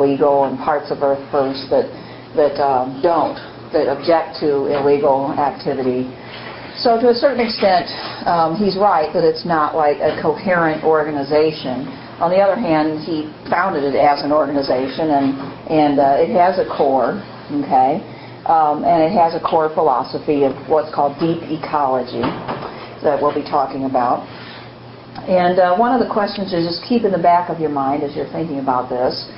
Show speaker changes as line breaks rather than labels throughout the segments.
illegal and parts of Earth First that don't, that object to illegal activity. So to a certain extent, he's right that it's not like a coherent organization. On the other hand, he founded it as an organization, and it has a core, okay, and it has a core philosophy of what's called deep ecology that we'll be talking about. And one of the questions to just keep in the back of your mind as you're thinking about this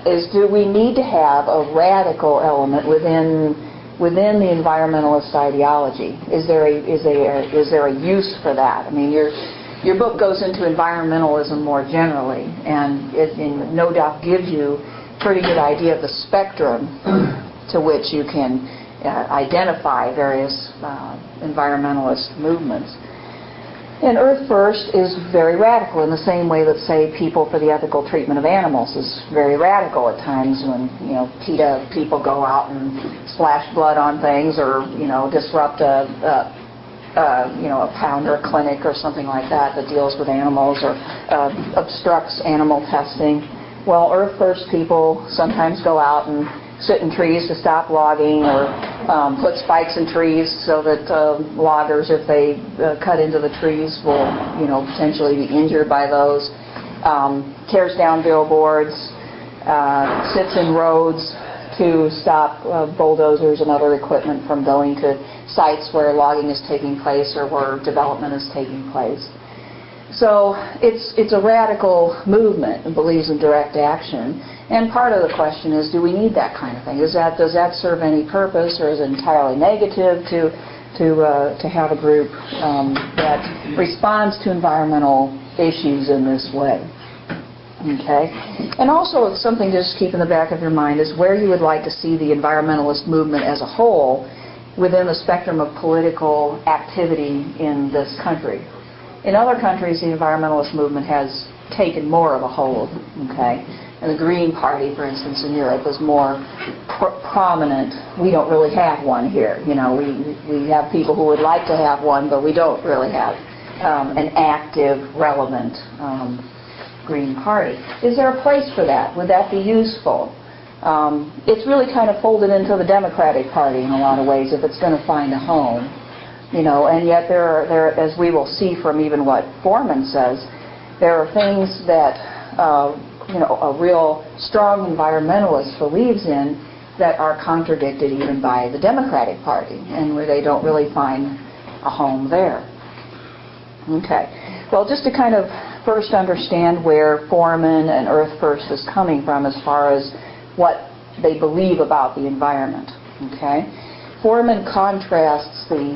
is, do we need to have a radical element within the environmentalist ideology? Is there a use for that? I mean, your book goes into environmentalism more generally, and it no doubt gives you a pretty good idea of the spectrum to which you can identify various environmentalist movements. And Earth First is very radical in the same way that, say, People for the Ethical Treatment of Animals is very radical at times when, PETA people go out and splash blood on things, or, disrupt a pound or a clinic or something like that deals with animals, or obstructs animal testing. Well, Earth First people sometimes go out and sit in trees to stop logging, or put spikes in trees so that loggers, if they cut into the trees, will potentially be injured by those. Tears down billboards, sits in roads to stop bulldozers and other equipment from going to sites where logging is taking place or where development is taking place. So it's a radical movement and believes in direct action. And part of the question is, do we need that kind of thing? Does that serve any purpose, or is it entirely negative to have a group that responds to environmental issues in this way? Okay. And also, something to just keep in the back of your mind is where you would like to see the environmentalist movement as a whole within the spectrum of political activity in this country. In other countries, the environmentalist movement has taken more of a hold, okay? And the Green Party, for instance, in Europe is more prominent. We don't really have one here. We have people who would like to have one, but we don't really have an active, relevant Green Party. Is there a place for that? Would that be useful? It's really kind of folded into the Democratic Party in a lot of ways if it's going to find a home. And yet there are, as we will see from even what Foreman says, there are things that a real strong environmentalist believes in that are contradicted even by the Democratic Party, and where they don't really find a home there. Okay. Well, just to kind of first understand where Foreman and Earth First is coming from as far as what they believe about the environment. Okay. Foreman contrasts the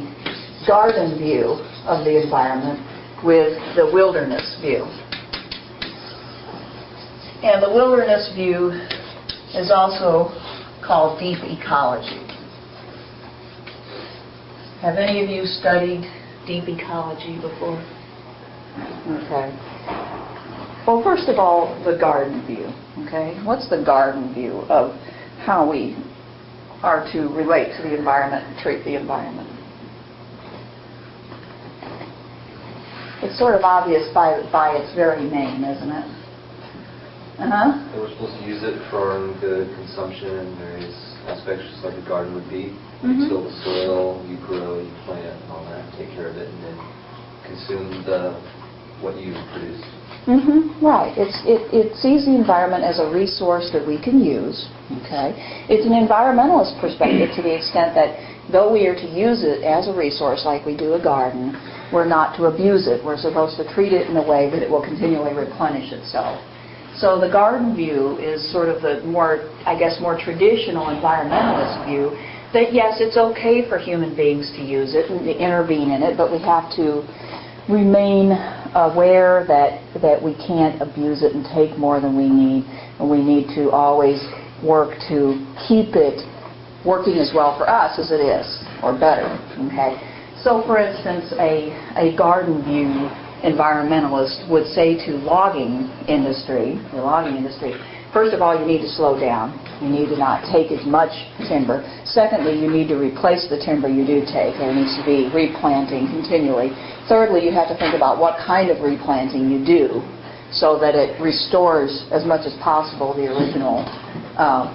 garden view of the environment with the wilderness view. And the wilderness view is also called deep ecology. Have any of you studied deep ecology before? Okay. Well, first of all, the garden view. Okay. What's the garden view of how we are to relate to the environment and treat the environment? It's sort of obvious by its very name, isn't it?
And we're supposed to use it for good consumption in various aspects, just like a garden would be. You till the soil, you grow, you plant, and all that, take care of it, and then consume what you produce.
Right. It sees the environment as a resource that we can use. Okay. It's an environmentalist perspective to the extent that though we are to use it as a resource like we do a garden, we're not to abuse it. We're supposed to treat it in a way that it will continually replenish itself. So the garden view is sort of the more traditional environmentalist view that yes, it's okay for human beings to use it and to intervene in it, but we have to remain aware that we can't abuse it and take more than we need, and we need to always work to keep it working as well for us as it is, or better. Okay. So, for instance, a garden view environmentalist would say to the logging industry, first of all, you need to slow down. You need to not take as much timber. Secondly, you need to replace the timber you do take. There needs to be replanting continually. Thirdly, you have to think about what kind of replanting you do so that it restores as much as possible the original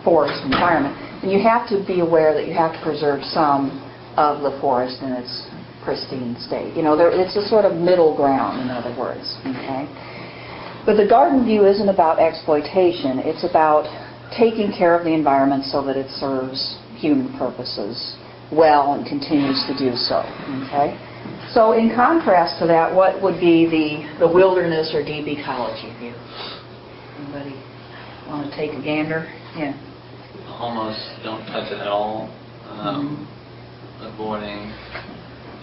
forest environment. And you have to be aware that you have to preserve some of the forest in its pristine state. It's a sort of middle ground, in other words. Okay? But the garden view isn't about exploitation. It's about taking care of the environment so that it serves human purposes well and continues to do so. Okay? So in contrast to that, what would be the wilderness or deep ecology view? Anybody want to take a gander? Yeah.
Almost don't touch it at all. Avoiding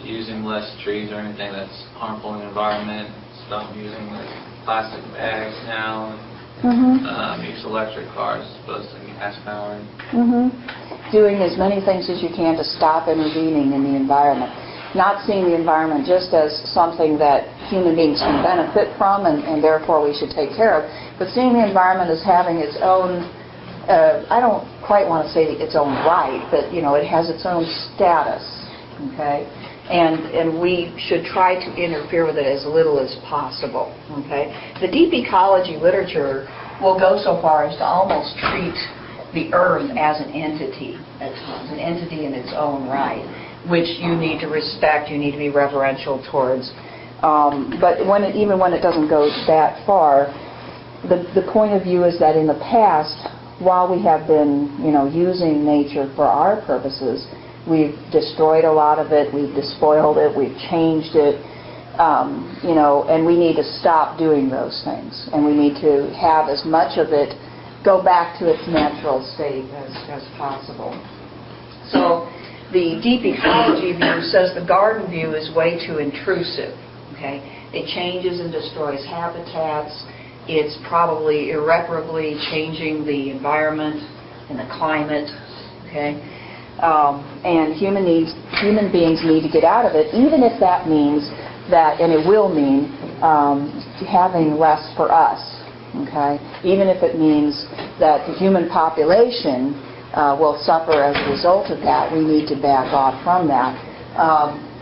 using less trees or anything that's harmful in the environment. Stop using the plastic bags now. Use electric cars as opposed to gas powered.
Doing as many things as you can to stop intervening in the environment. Not seeing the environment just as something that human beings can benefit from and therefore we should take care of, but seeing the environment as having its own, I don't quite want to say its own right, but it has its own status, okay? And we should try to interfere with it as little as possible, okay? The deep ecology literature will go so far as to almost treat the earth as an entity at times, an entity in its own right, which you need to respect, you need to be reverential towards. But even when it doesn't go that far, the point of view is that in the past, while we have been using nature for our purposes, we've destroyed a lot of it, we've despoiled it, we've changed it, and we need to stop doing those things. And we need to have as much of it go back to its natural state as possible. So the deep ecology view says the garden view is way too intrusive. Okay, it changes and destroys habitats. It's probably irreparably changing the environment and the climate. Okay, and human beings need to get out of it, even if that means that, and it will mean having less for us. Okay, even if it means that the human population will suffer as a result of that, we need to back off from that.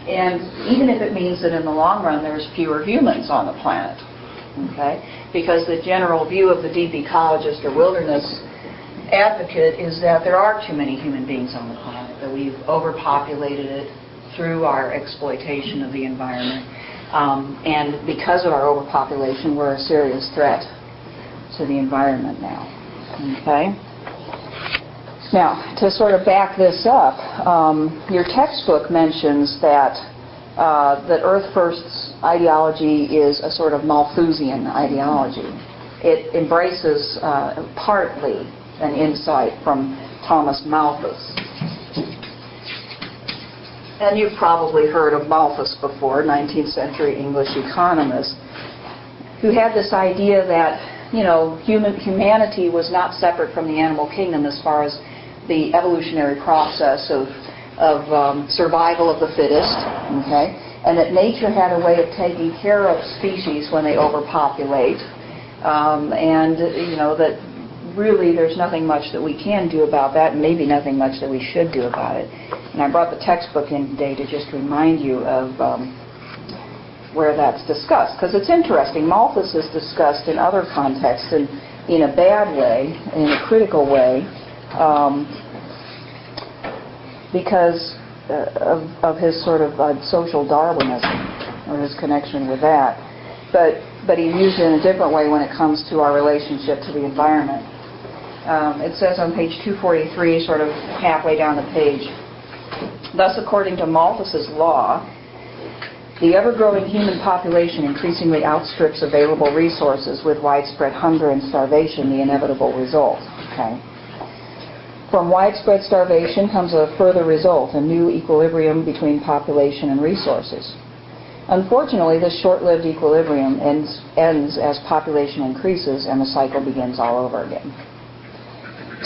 And even if it means that in the long run there's fewer humans on the planet. Okay? Because the general view of the deep ecologist or wilderness advocate is that there are too many human beings on the planet, that we've overpopulated it through our exploitation of the environment. And because of our overpopulation, we're a serious threat to the environment now. Okay? Now, to sort of back this up, your textbook mentions that Earth First's ideology is a sort of Malthusian ideology. It embraces partly an insight from Thomas Malthus. And you've probably heard of Malthus before, 19th century English economist, who had this idea that humanity was not separate from the animal kingdom as far as the evolutionary process of survival of the fittest, okay, and that nature had a way of taking care of species when they overpopulate, and that really there's nothing much that we can do about that, and maybe nothing much that we should do about it. And I brought the textbook in today to just remind you of where that's discussed, because it's interesting. Malthus is discussed in other contexts in a bad way, in a critical way, because of his sort of social Darwinism, or his connection with that. But he used it in a different way when it comes to our relationship to the environment. It says on page 243, sort of halfway down the page, thus according to Malthus's law, the ever-growing human population increasingly outstrips available resources, with widespread hunger and starvation the inevitable result. Okay. From widespread starvation comes a further result, a new equilibrium between population and resources. Unfortunately, this short-lived equilibrium ends as population increases and the cycle begins all over again.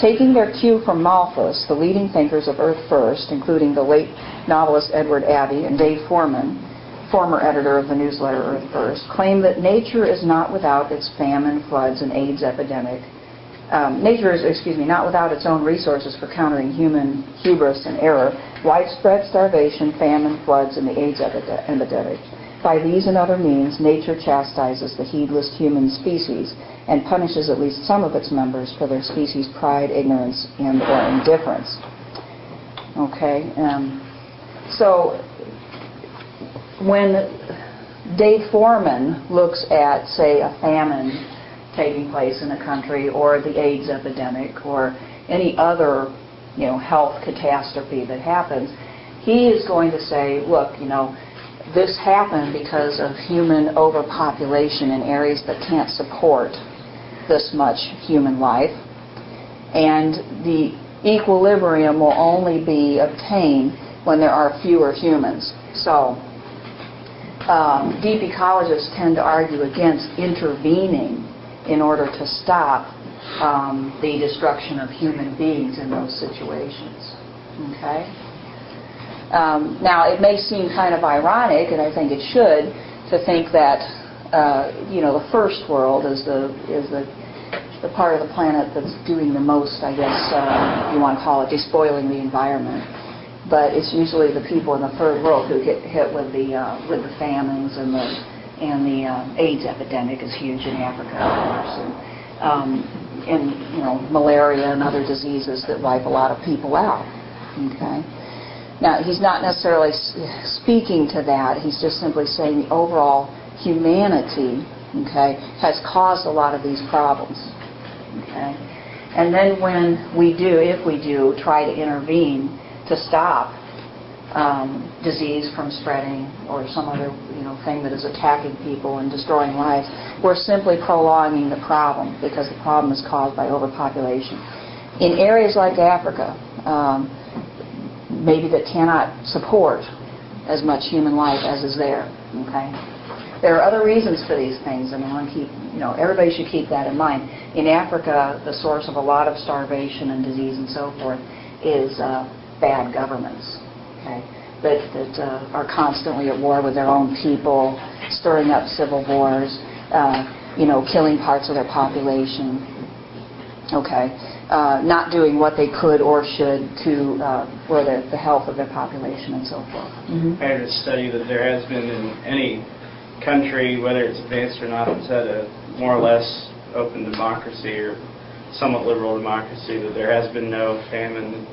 Taking their cue from Malthus, the leading thinkers of Earth First, including the late novelist Edward Abbey and Dave Foreman, former editor of the newsletter Earth First, claim that nature is not without its famine, floods, and AIDS epidemic. Nature is, not without its own resources for countering human hubris and error, widespread starvation, famine, floods, and the AIDS epidemic. By these and other means, nature chastises the heedless human species and punishes at least some of its members for their species' pride, ignorance, and or indifference. Okay, so when Dave Foreman looks at, say, a famine taking place in a country, or the AIDS epidemic, or any other, health catastrophe that happens, he is going to say, look, this happened because of human overpopulation in areas that can't support this much human life, and the equilibrium will only be obtained when there are fewer humans. So deep ecologists tend to argue against intervening in order to stop the destruction of human beings in those situations. Okay? Now, it may seem kind of ironic, and I think it should, to think that the first world is the part of the planet that's doing the most, I guess you want to call it, despoiling the environment. But it's usually the people in the third world who get hit with the famines, and the AIDS epidemic is huge in Africa, of course, and malaria and other diseases that wipe a lot of people out. Okay. Now, he's not necessarily speaking to that. He's just simply saying the overall humanity, okay, has caused a lot of these problems. Okay? And then when we do, if we do, try to intervene to stop disease from spreading, or some other thing that is attacking people and destroying lives, we're simply prolonging the problem, because the problem is caused by overpopulation. In areas like Africa, maybe that cannot support as much human life as is there. Okay, there are other reasons for these things, and I want to keep, everybody should keep that in mind. In Africa, the source of a lot of starvation and disease and so forth is bad governments. Okay, that are constantly at war with their own people, stirring up civil wars, killing parts of their population. Okay. Not doing what they could or should to for the health of their population and so forth.
Mm-hmm. I heard a study that there has been in any country, whether it's advanced or not, that's had a more or less open democracy or somewhat liberal democracy, that there has been no famine,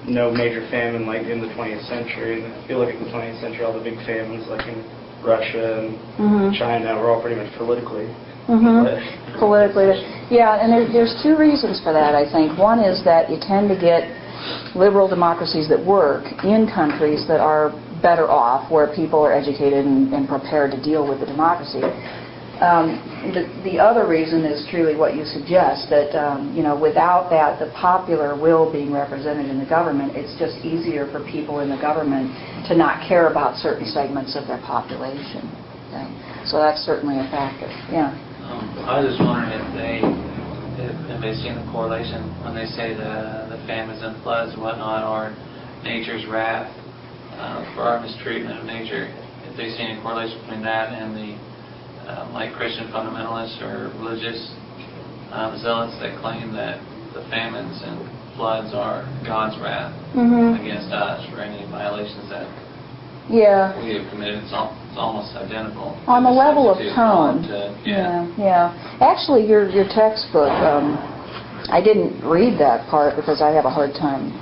no major famine like in the 20th century. And if you look at the 20th century, all the big famines like in Russia and
mm-hmm.
China were all pretty much politically.
Mm-hmm. Politically, yeah, and there's two reasons for that, I think. One is that you tend to get liberal democracies that work in countries that are better off, where people are educated and prepared to deal with the democracy. The other reason is truly what you suggest, that without that, the popular will being represented in the government, it's just easier for people in the government to not care about certain segments of their population. Okay? So that's certainly a factor. Yeah.
I was just wondering if they've seen the correlation when they say the famines and floods and whatnot are nature's wrath for our mistreatment of nature. If they've seen a correlation between that and the like Christian fundamentalists or religious zealots that claim that the famines and floods are God's wrath
mm-hmm.
against us for any violations that
yeah.
we have committed. It's almost identical.
On the level of tone.
Yeah.
Actually, your textbook, I didn't read that part because I have a hard time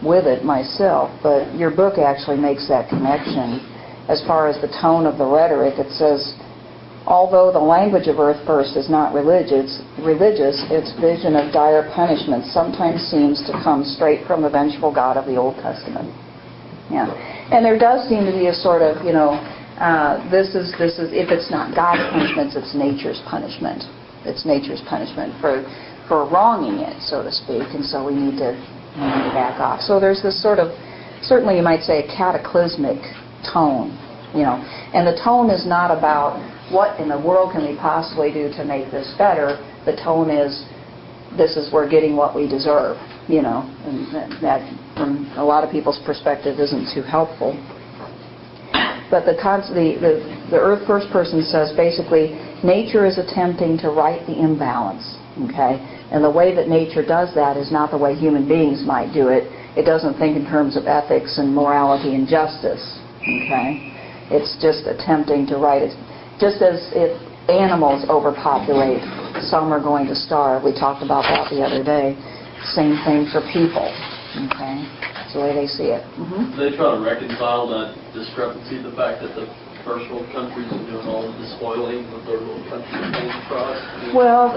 with it myself, but your book actually makes that connection as far as the tone of the rhetoric. It says, although the language of Earth First is not religious, its vision of dire punishment sometimes seems to come straight from the vengeful God of the Old Testament. Yeah, and there does seem to be a sort of, this is if it's not God's punishments, it's nature's punishment. It's nature's punishment for wronging it, so to speak, and so we need to back off. So there's this sort of, certainly you might say, a cataclysmic tone, and the tone is not about what in the world can we possibly do to make this better. The tone is, this is we're getting what we deserve, and that from a lot of people's perspective isn't too helpful. But the Earth First person says basically nature is attempting to right the imbalance, okay? And the way that nature does that is not the way human beings might do it. It doesn't think in terms of ethics and morality and justice, Okay? It's just attempting to write it. Just as if animals overpopulate, some are going to starve. We talked about that the other day. Same thing for people. Okay? That's the way they see it.
Do they try to reconcile that discrepancy, the fact that the first world countries are doing all of the spoiling, the third world countries are paying the price?
Well,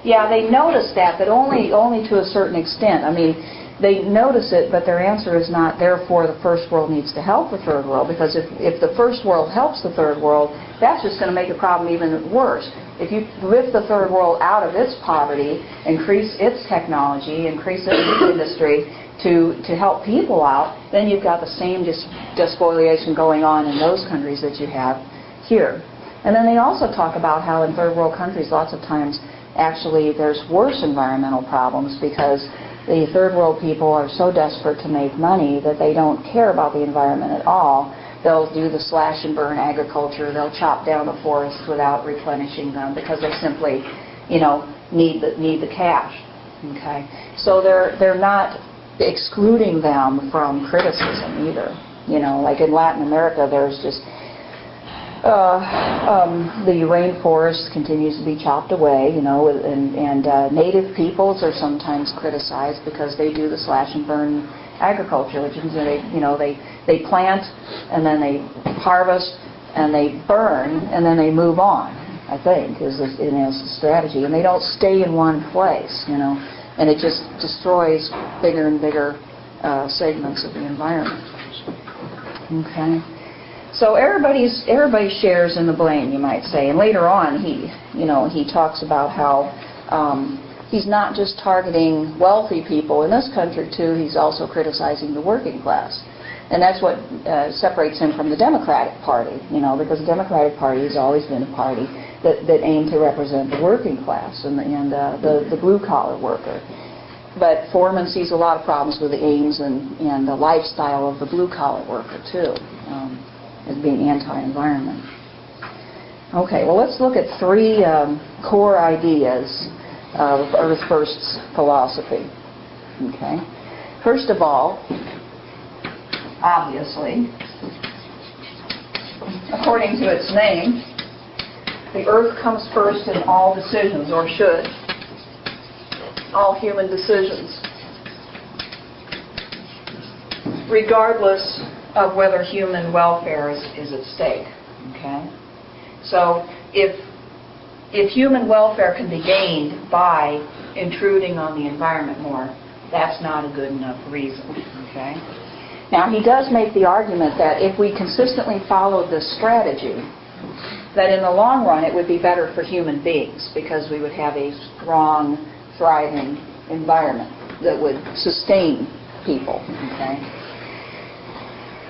yeah, they notice that, but only to a certain extent. I mean, they notice it, but their answer is not, therefore the first world needs to help the third world, because if the first world helps the third world, that's just going to make the problem even worse. If you lift the third world out of its poverty, increase its technology, increase its industry to help people out, then you've got the same despoliation going on in those countries that you have here. And then they also talk about how in third world countries lots of times actually there's worse environmental problems because the third world people are so desperate to make money that they don't care about the environment at all. They'll do the slash and burn agriculture. They'll chop down the forests without replenishing them because they simply, need the cash. Okay, so they're not excluding them from criticism either. Like in Latin America, there's just the rainforest continues to be chopped away, and native peoples are sometimes criticized because they do the slash and burn agriculture, which means they plant and then they harvest and they burn and then they move on. I think is the strategy, and they don't stay in one place, and it just destroys bigger and bigger segments of the environment. Okay. So everybody shares in the blame, you might say. And later on, he talks about how he's not just targeting wealthy people in this country too. He's also criticizing the working class, and that's what separates him from the Democratic Party. Because the Democratic Party has always been a party that aimed to represent the working class and the blue collar worker. But Foreman sees a lot of problems with the aims and the lifestyle of the blue collar worker too. As being anti-environment. Okay, well let's look at three core ideas of Earth First's philosophy. Okay, first of all, obviously, according to its name, the Earth comes first in all decisions, or should. All human decisions, regardless of whether human welfare is at stake. Okay? So if human welfare can be gained by intruding on the environment more, that's not a good enough reason. Okay? Now he does make the argument that if we consistently followed this strategy, that in the long run it would be better for human beings because we would have a strong, thriving environment that would sustain people. Okay?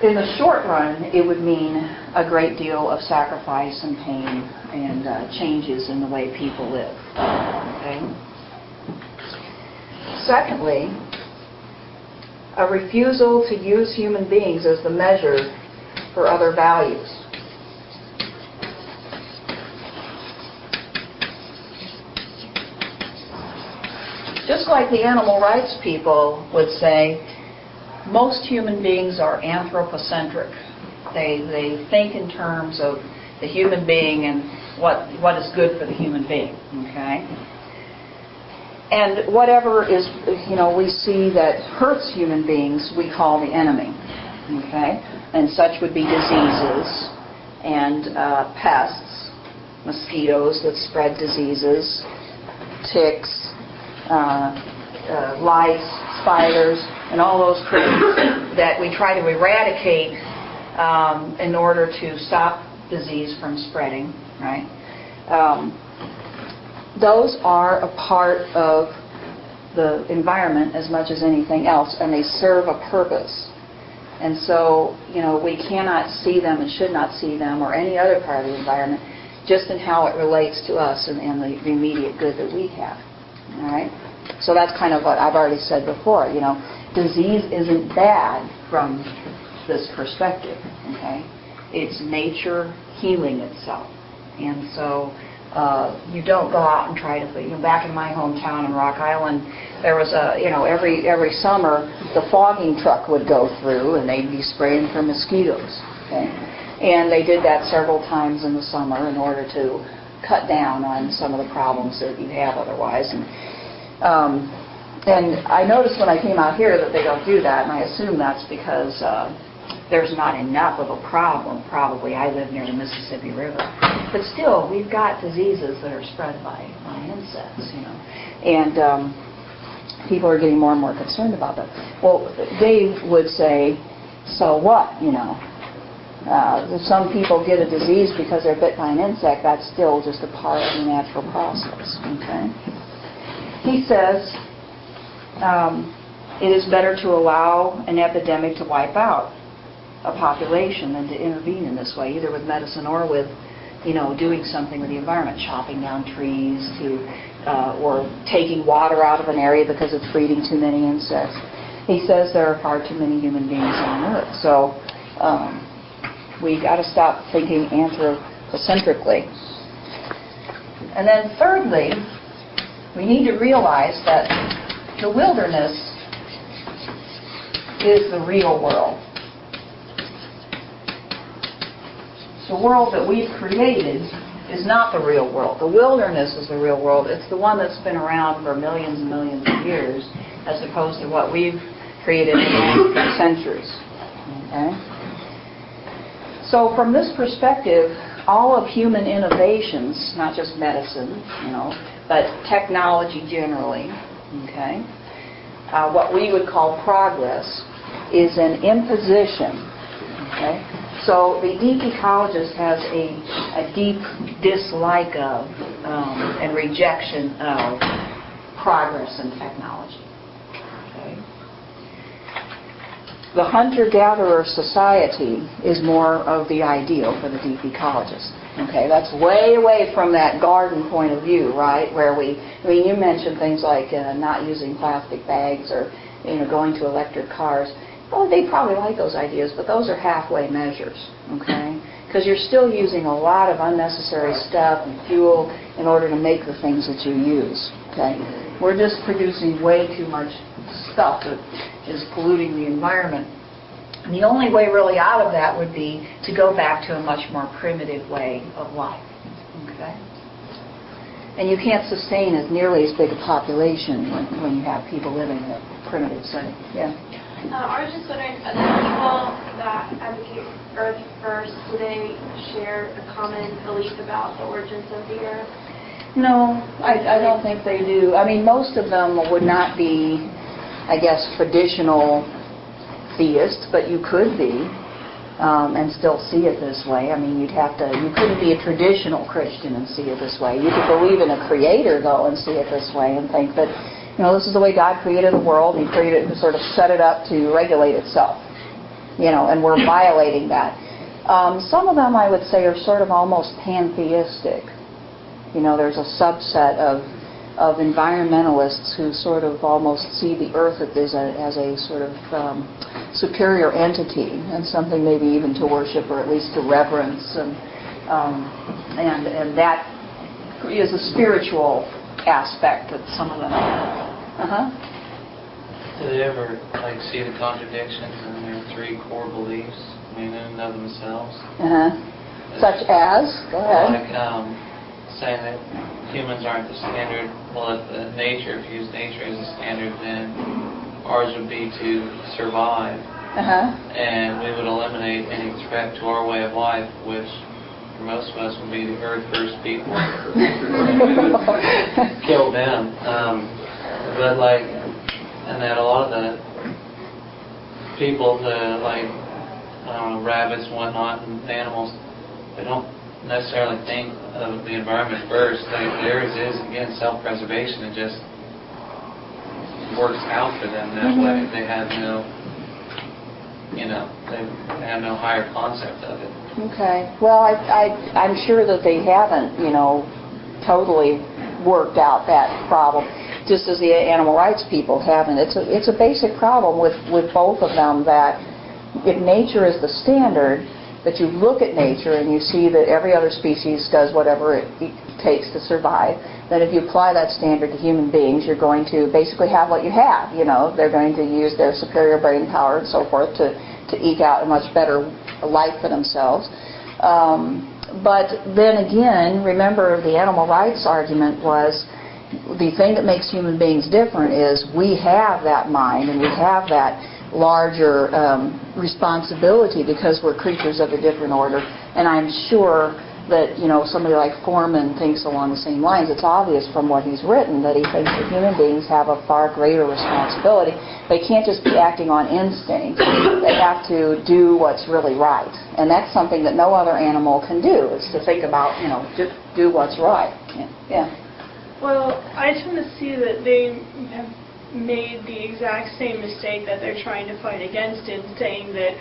In the short run, it would mean a great deal of sacrifice and pain and changes in the way people live. Okay? Secondly, a refusal to use human beings as the measure for other values. Just like the animal rights people would say, most human beings are anthropocentric. They think in terms of the human being and what is good for the human being. Okay? And whatever is, we see that hurts human beings, we call the enemy. Okay? And such would be diseases and pests, mosquitoes that spread diseases, ticks, lice, spiders, and all those critters that we try to eradicate in order to stop disease from spreading, right? Those are a part of the environment as much as anything else, and they serve a purpose. And so, we cannot see them and should not see them or any other part of the environment just in how it relates to us and the immediate good that we have. All right? So that's kind of what I've already said before. Disease isn't bad from this perspective. Okay? It's nature healing itself. And so you don't go out and try to, back in my hometown in Rock Island, there was every summer the fogging truck would go through and they'd be spraying for mosquitoes. Okay? And they did that several times in the summer in order to cut down on some of the problems that you have otherwise. And I noticed when I came out here that they don't do that, and I assume that's because there's not enough of a problem, probably. I live near the Mississippi River. But still, we've got diseases that are spread by insects, And people are getting more and more concerned about that. Well, Dave would say, so what, if some people get a disease because they're bit by an insect, that's still just a part of the natural process, okay? He says, it is better to allow an epidemic to wipe out a population than to intervene in this way, either with medicine or with, doing something with the environment, chopping down trees or taking water out of an area because it's breeding too many insects. He says there are far too many human beings on Earth. So we've got to stop thinking anthropocentrically. And then thirdly, we need to realize that the wilderness is the real world. The world that we've created is not the real world. The wilderness is the real world. It's the one that's been around for millions and millions of years, as opposed to what we've created in centuries. Okay? So from this perspective, all of human innovations, not just medicine, but technology generally, okay, what we would call progress, is an imposition. Okay? So the deep ecologist has a deep dislike of and rejection of progress in technology. Okay? The hunter-gatherer society is more of the ideal for the deep ecologist. Okay, that's way away from that garden point of view, right? Where you mentioned things like not using plastic bags or going to electric cars. Well, they probably like those ideas, but those are halfway measures, okay? Because you're still using a lot of unnecessary stuff and fuel in order to make the things that you use, okay? We're just producing way too much stuff that is polluting the environment. And the only way really out of that would be to go back to a much more primitive way of life, okay? And you can't sustain as nearly as big a population when you have people living in a primitive setting. Yeah.
I was just wondering, are there people that advocate Earth First, do they share a common belief about the origins of the Earth?
No, I don't think they do. I mean, most of them would not be, I guess, traditional theists, but you could be and still see it this way. I mean, you couldn't be a traditional Christian and see it this way. You could believe in a creator, though, and see it this way and think that this is the way God created the world. He created it to sort of set it up to regulate itself, and we're violating that. Some of them, I would say, are sort of almost pantheistic. There's a subset of environmentalists who sort of almost see the Earth as a sort of superior entity and something maybe even to worship or at least to reverence, and that is a spiritual aspect that some of them have.
Do they ever see the contradictions in their three core beliefs, in and of themselves?
Such as? Go ahead.
Saying that humans aren't the standard. Well, if nature, if you use nature as a standard, then ours would be to survive, and we would eliminate any threat to our way of life, which for most of us would be the Earth First people. Kill them. But and that a lot of the people, rabbits and whatnot, and animals, they don't necessarily think of the environment first. Theirs is, again, self-preservation. It just works out for them that way. They have they have no higher concept of it.
Okay. Well, I'm sure that they haven't, totally worked out that problem, just as the animal rights people haven't. It's a basic problem with both of them, that if nature is the standard, that you look at nature and you see that every other species does whatever it takes to survive, then if you apply that standard to human beings, you're going to basically have what you have. They're going to use their superior brain power and so forth to eke out a much better life for themselves. But then again, remember the animal rights argument was the thing that makes human beings different is we have that mind and we have that larger responsibility because we're creatures of a different order. And I'm sure that, somebody like Foreman thinks along the same lines. It's obvious from what he's written that he thinks that human beings have a far greater responsibility. They can't just be acting on instinct. They have to do what's really right. And that's something that no other animal can do, is to think about, just do what's right. Yeah.
Well, I tend to see that they have made the exact same mistake that they're trying to fight against in saying that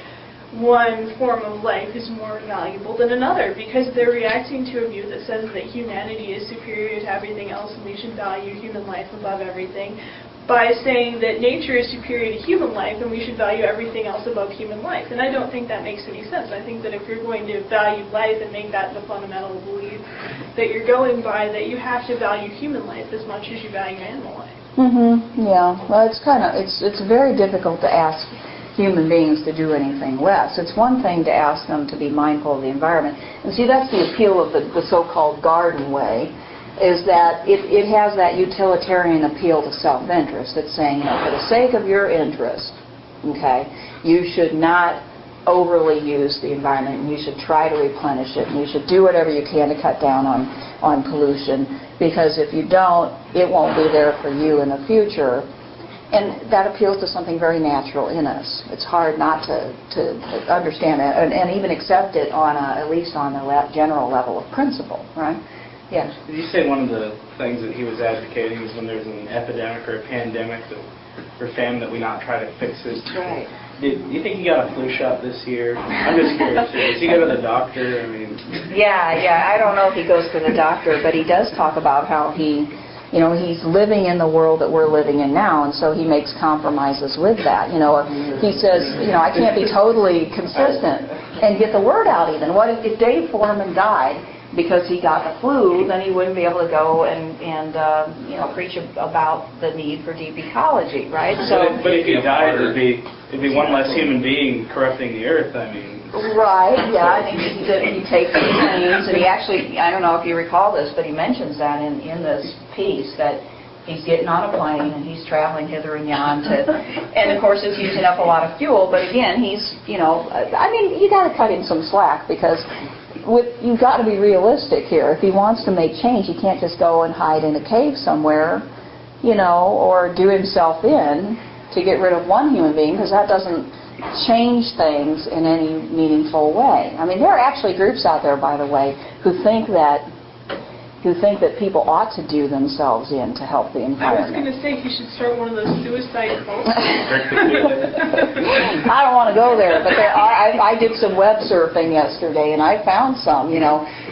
one form of life is more valuable than another, because they're reacting to a view that says that humanity is superior to everything else and we should value human life above everything, by saying that nature is superior to human life and we should value everything else above human life. And I don't think that makes any sense. I think that if you're going to value life and make that the fundamental belief that you're going by, that you have to value human life as much as you value animal life.
Yeah. Well, it's very difficult to ask human beings to do anything less. It's one thing to ask them to be mindful of the environment. And see, that's the appeal of the so-called garden way, is that it has that utilitarian appeal to self-interest. It's saying, for the sake of your interest, okay, you should not overly use the environment, and you should try to replenish it, and you should do whatever you can to cut down on pollution, because if you don't, it won't be there for you in the future. And that appeals to something very natural in us. It's hard not to understand that and even accept it at least on a general level of principle, right? Yeah.
Did you say one of the things that he was advocating is when there's an epidemic or a pandemic or famine that we not try to fix it?
Right.
Do you think he got a flu shot this year? I'm just curious. Does he go to the doctor? I mean.
Yeah. I don't know if he goes to the doctor, but he does talk about how he's living in the world that we're living in now, and so he makes compromises with that. He says, I can't be totally consistent and get the word out even. What if Dave Foreman died because he got the flu, then he wouldn't be able to go and preach about the need for deep ecology, right? So,
but if he died, it'd be one less human being corrupting the earth. I mean.
Right, yeah, I think he takes the claims, and he actually, I don't know if you recall this, but he mentions that in this piece, that he's getting on a plane and he's traveling hither and yon and of course it's using up a lot of fuel, but again, he's, you got to cut him some slack, because you've got to be realistic here. If he wants to make change, he can't just go and hide in a cave somewhere, or do himself in to get rid of one human being, because that doesn't change things in any meaningful way. I mean, there are actually groups out there, by the way, who think that people ought to do themselves in to help the environment.
I was going to say he should start one of those suicide cults.
I don't want to go there, but I did some web surfing yesterday, and I found some,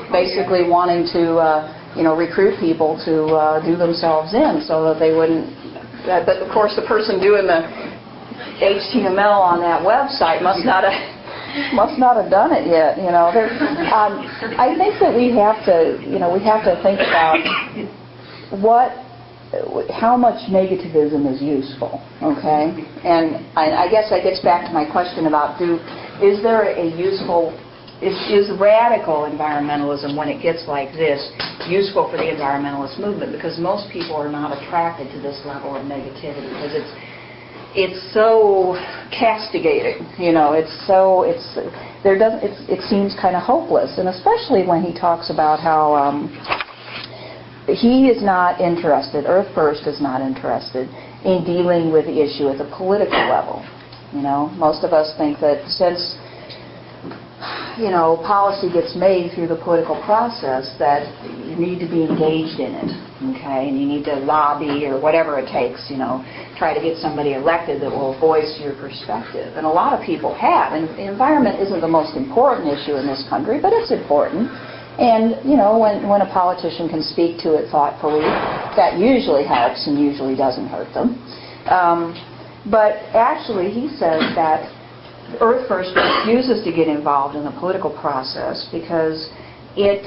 basically wanting to, recruit people to do themselves in so that they wouldn't. But of course, the person doing the HTML on that website must not have done it yet. I think that we have to think about how much negativism is useful. Okay, and I guess that gets back to my question about is radical environmentalism, when it gets like this, useful for the environmentalist movement? Because most people are not attracted to this level of negativity, because it's so castigating, it seems kind of hopeless, and especially when he talks about how he is not interested, Earth First is not interested in dealing with the issue at the political level. Most of us think that since policy gets made through the political process, that you need to be engaged in it, okay, and you need to lobby or whatever it takes, try to get somebody elected that will voice your perspective. And a lot of people have, and the environment isn't the most important issue in this country, but it's important. And, when a politician can speak to it thoughtfully, that usually helps and usually doesn't hurt them. But actually, he says that Earth First refuses to get involved in the political process because it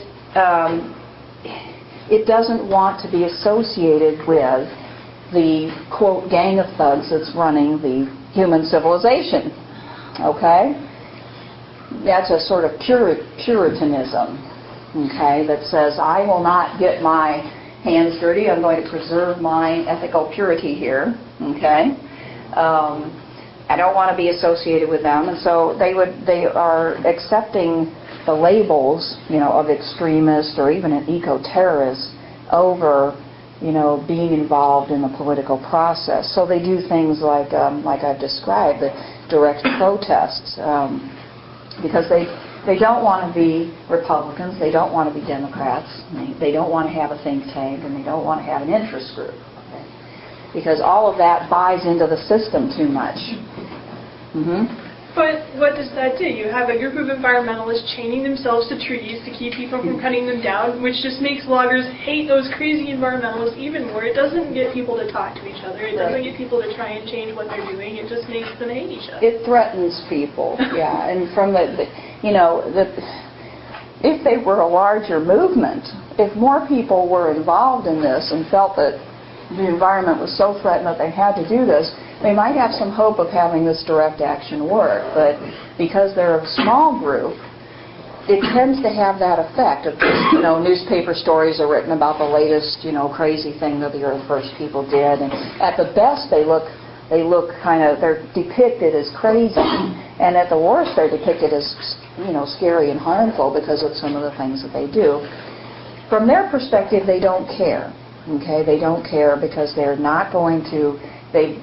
doesn't want to be associated with the, quote, gang of thugs that's running the human civilization. Okay? That's a sort of puritanism, okay, that says, I will not get my hands dirty. I'm going to preserve my ethical purity here, okay? I don't want to be associated with them. And so they are accepting the labels, of extremist or even an eco-terrorist over, being involved in the political process. So they do things like I've described, the direct protests, because they don't want to be Republicans, they don't want to be Democrats, they don't want to have a think tank, and they don't want to have an interest group. Okay? Because all of that buys into the system too much.
But what does that do? You have a group of environmentalists chaining themselves to trees to keep people from cutting them down, which just makes loggers hate those crazy environmentalists even more. It doesn't get people to talk to each other. It doesn't get people to try and change what they're doing. It just makes them hate each other.
It threatens people, yeah. And from if they were a larger movement, if more people were involved in this and felt that the environment was so threatened that they had to do this, they might have some hope of having this direct action work. But because they're a small group, it tends to have that effect of just, newspaper stories are written about the latest, crazy thing that the Earth First people did. And at the best, they're depicted as crazy. And at the worst, they're depicted as, scary and harmful because of some of the things that they do. From their perspective, they don't care. Okay, they don't care because they're not going to. They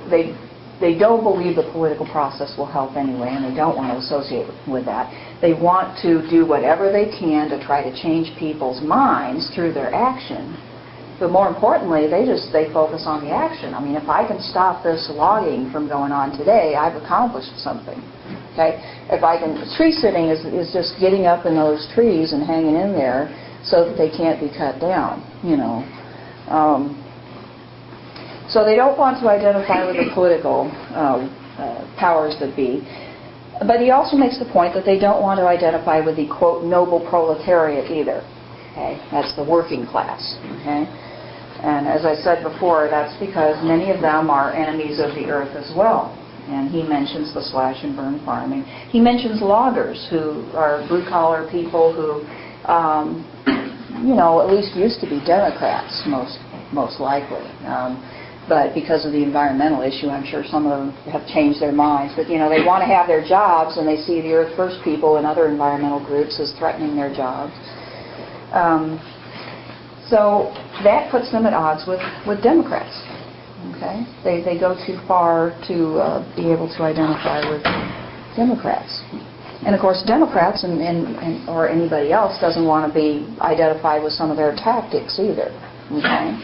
don't believe the political process will help anyway, and they don't want to associate with that. They want to do whatever they can to try to change people's minds through their action. But more importantly, they focus on the action. I mean, if I can stop this logging from going on today, I've accomplished something. Okay? Tree sitting is just getting up in those trees and hanging in there so that they can't be cut down, So they don't want to identify with the political powers that be. But he also makes the point that they don't want to identify with the, quote, noble proletariat either. Okay? That's the working class. Okay? And as I said before, that's because many of them are enemies of the earth as well. And he mentions the slash and burn farming. He mentions loggers, who are blue-collar people who, at least used to be Democrats, most likely. But because of the environmental issue, I'm sure some of them have changed their minds. But, they want to have their jobs, and they see the Earth First people and other environmental groups as threatening their jobs. So that puts them at odds with Democrats. Okay? They go too far to be able to identify with Democrats. And, of course, Democrats or anybody else doesn't want to be identified with some of their tactics either. Okay?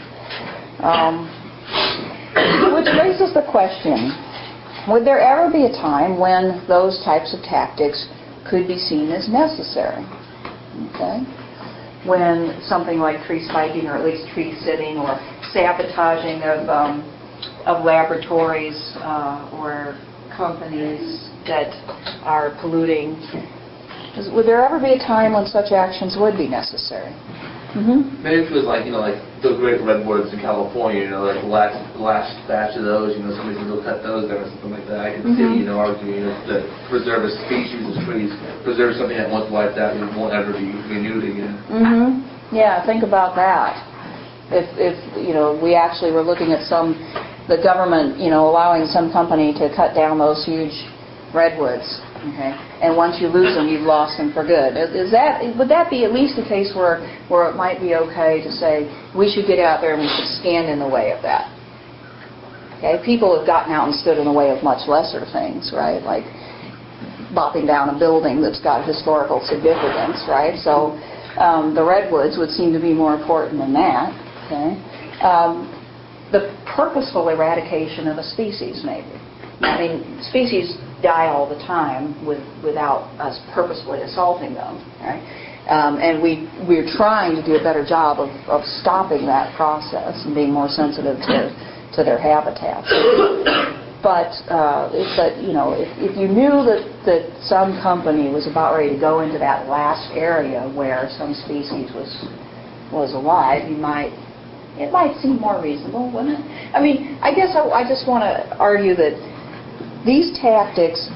Which raises the question, would there ever be a time when those types of tactics could be seen as necessary? Okay? When something like tree spiking, or at least tree sitting, or sabotaging of laboratories or companies that are polluting, would there ever be a time when such actions would be necessary?
Maybe if it was like the great redwoods in California, like the last batch of those, somebody's going to go cut those down or something like that. I could see, arguing to preserve a species of trees, preserve something that once wiped out and won't ever be renewed again.
Yeah, think about that. If we actually were looking at the government, allowing some company to cut down those huge redwoods. Okay, and once you lose them, you've lost them for good. Would that be at least a case where it might be okay to say we should get out there and we should stand in the way of that? Okay, people have gotten out and stood in the way of much lesser things, right? Like bopping down a building that's got historical significance, right? So the redwoods would seem to be more important than that. Okay, the purposeful eradication of a species, maybe. I mean, species die all the time without us purposefully assaulting them, right? And we're trying to do a better job of stopping that process and being more sensitive to their habitats. But if you knew that that some company was about ready to go into that last area where some species was alive, it might seem more reasonable, wouldn't it? I mean, I guess I just want to argue that these tactics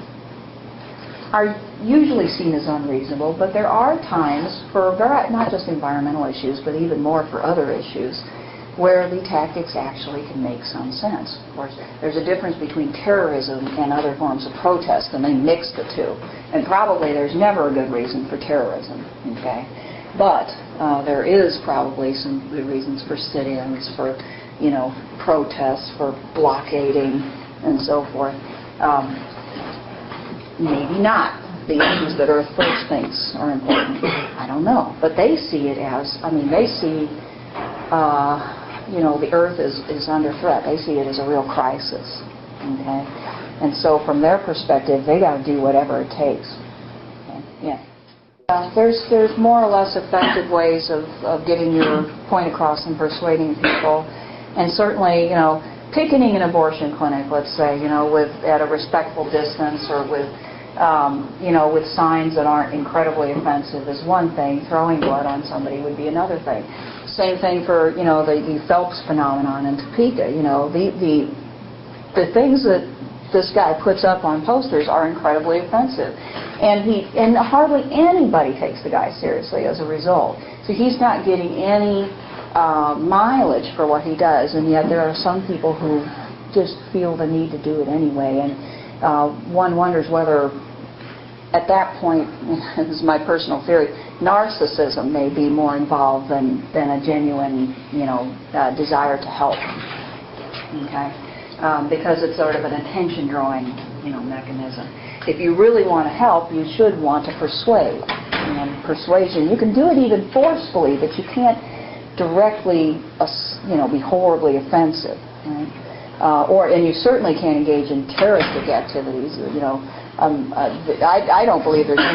are usually seen as unreasonable, but there are times for not just environmental issues, but even more for other issues, where the tactics actually can make some sense. Of course, there's a difference between terrorism and other forms of protest, and they mix the two. And probably there's never a good reason for terrorism, okay? But there is probably some good reasons for sit-ins, for, protests, for blockading, and so forth. Maybe not the issues that Earth First thinks are important. I don't know. But they see it as, they see, the Earth is under threat. They see it as a real crisis. Okay? And so from their perspective, they got to do whatever it takes. Okay? Yeah. There's more or less effective ways of getting your point across and persuading people. And certainly, picketing an abortion clinic, let's say, at a respectful distance, or with signs that aren't incredibly offensive is one thing. Throwing blood on somebody would be another thing. Same thing for, the Phelps phenomenon in Topeka. The things that this guy puts up on posters are incredibly offensive. And hardly anybody takes the guy seriously as a result. So he's not getting any mileage for what he does, and yet there are some people who just feel the need to do it anyway. And one wonders whether, at that point, this is my personal theory, narcissism may be more involved than a genuine, desire to help. Okay, because it's sort of an attention-drawing, mechanism. If you really want to help, you should want to persuade. And persuasion, you can do it even forcefully, but you can't directly, be horribly offensive. Right? And you certainly can't engage in terroristic activities. I don't believe there's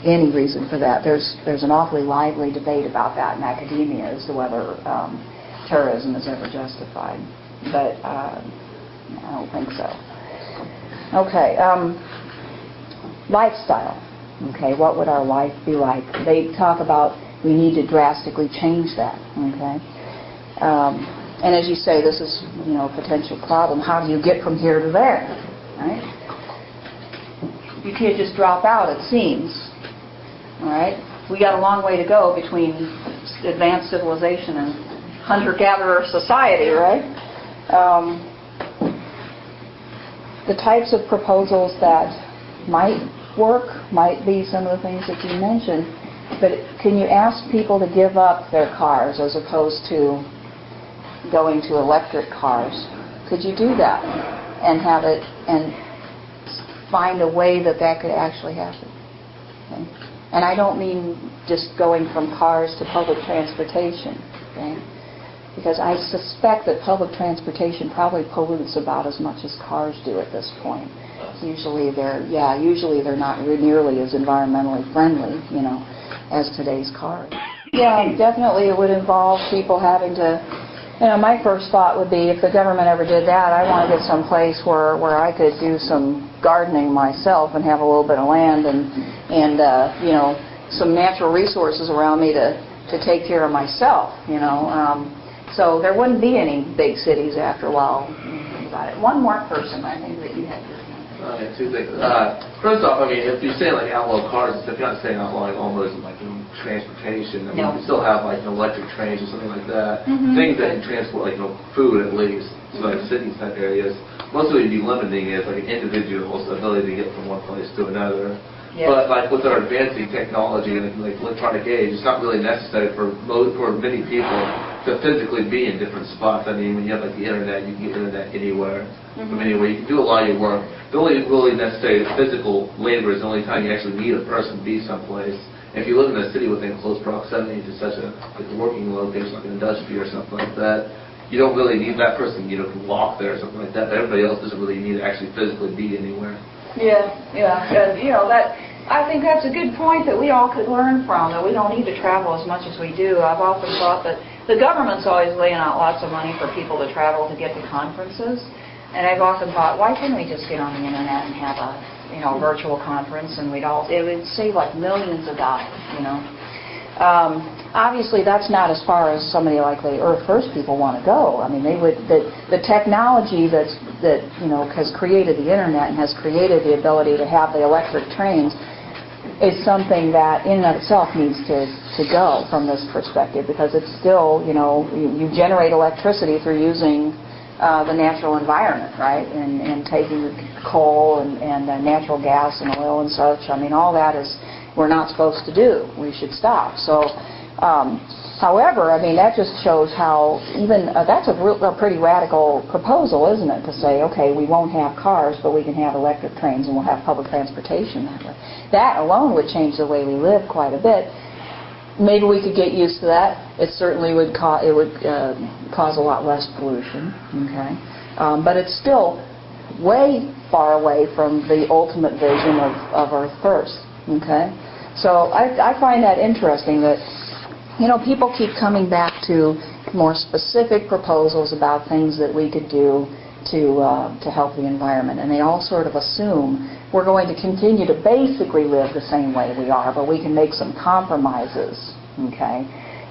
any reason for that. There's an awfully lively debate about that in academia as to whether terrorism is ever justified. But I don't think so. Okay, lifestyle. Okay, what would our life be like? They talk about we need to drastically change that. Okay, and as you say, this is a potential problem. How do you get from here to there? Right? You can't just drop out. It seems. All right, we got a long way to go between advanced civilization and hunter-gatherer society, right? The types of proposals that might work might be some of the things that you mentioned, but can you ask people to give up their cars as opposed to going to electric cars? Could you do that and have it and find a way that could actually happen? Okay? And I don't mean just going from cars to public transportation, okay? Because I suspect that public transportation probably pollutes about as much as cars do at this point. Usually they're not nearly as environmentally friendly, as today's cars. Yeah, definitely it would involve people having to, my first thought would be if the government ever did that, I want to get some place where I could do some gardening myself and have a little bit of land and some natural resources around me to take care of myself, So there wouldn't be any big cities after a while. About it. One more person, I think, that you had.
Two things. First off, if you're saying outlaw cars, if you're not saying outlawing almost transportation,
No.
you still have electric trains or something like that.
Mm-hmm.
Things that can transport food at least, so cities type areas. Most of what you'd be limiting is an individual's ability to get from one place to another.
Yes.
But with our advancing technology and electronic age, it's not really necessary for many people to physically be in different spots. When you have the internet, you can get internet anywhere, from anywhere. You can do a lot of your work. The only really necessary physical labor is the only time you actually need a person to be someplace. If you live in a city within close proximity to such a working location, like an industry or something like that, you don't really need that person. Can walk there or something like that. But everybody else doesn't really need to actually physically be anywhere.
Yeah. I think that's a good point that we all could learn from, that we don't need to travel as much as we do. I've often thought that the government's always laying out lots of money for people to travel to get to conferences, and I've often thought, why can't we just get on the internet and have a virtual conference, and it would save like millions of dollars, Obviously, that's not as far as somebody like the Earth First people want to go. I mean, the technology that has created the internet and has created the ability to have the electric trains is something that in and of itself needs to go from this perspective, because it's still, you generate electricity through using the natural environment, right? And taking coal and natural gas and oil and such. I mean, all that we're not supposed to do. We should stop. So, however, I mean, that just shows how that's a pretty radical proposal, isn't it? To say, okay, we won't have cars, but we can have electric trains and we'll have public transportation that way. That alone would change the way we live quite a bit. Maybe we could get used to that. It certainly would cause a lot less pollution. Okay, but it's still way far away from the ultimate vision of Earth First. Okay, so I find that interesting that people keep coming back to more specific proposals about things that we could do to help the environment, and they all sort of assume we're going to continue to basically live the same way we are, but we can make some compromises, okay,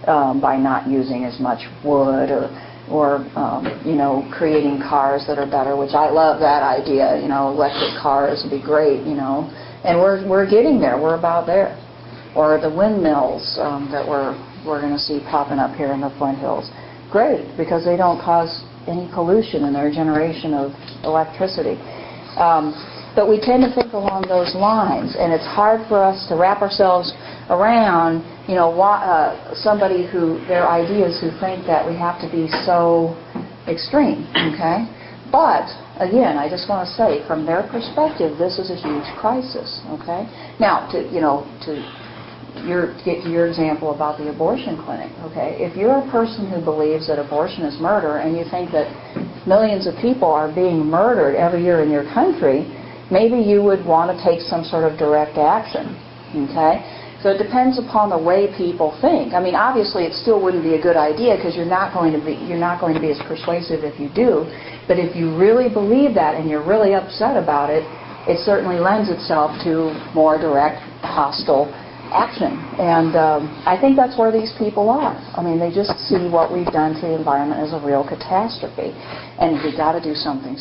by not using as much wood or creating cars that are better, which I love that idea. Electric cars would be great, and we're getting there. We're about there. Or the windmills that we're going to see popping up here in the Flint Hills. Great, because they don't cause any pollution in their generation of electricity. But we tend to think along those lines, and it's hard for us to wrap ourselves around, somebody their ideas who think that we have to be so extreme, okay? But, again, I just want to say, from their perspective, this is a huge crisis, okay? Now, to get to your example about the abortion clinic, okay? If you're a person who believes that abortion is murder and you think that millions of people are being murdered every year in your country, maybe you would want to take some sort of direct action, okay? So it depends upon the way people think. I mean, obviously, it still wouldn't be a good idea because you're not going to be as persuasive if you do. But if you really believe that and you're really upset about it, it certainly lends itself to more direct, hostile action. And I think that's where these people are. I mean, they just see what we've done to the environment as a real catastrophe. And we've got to do something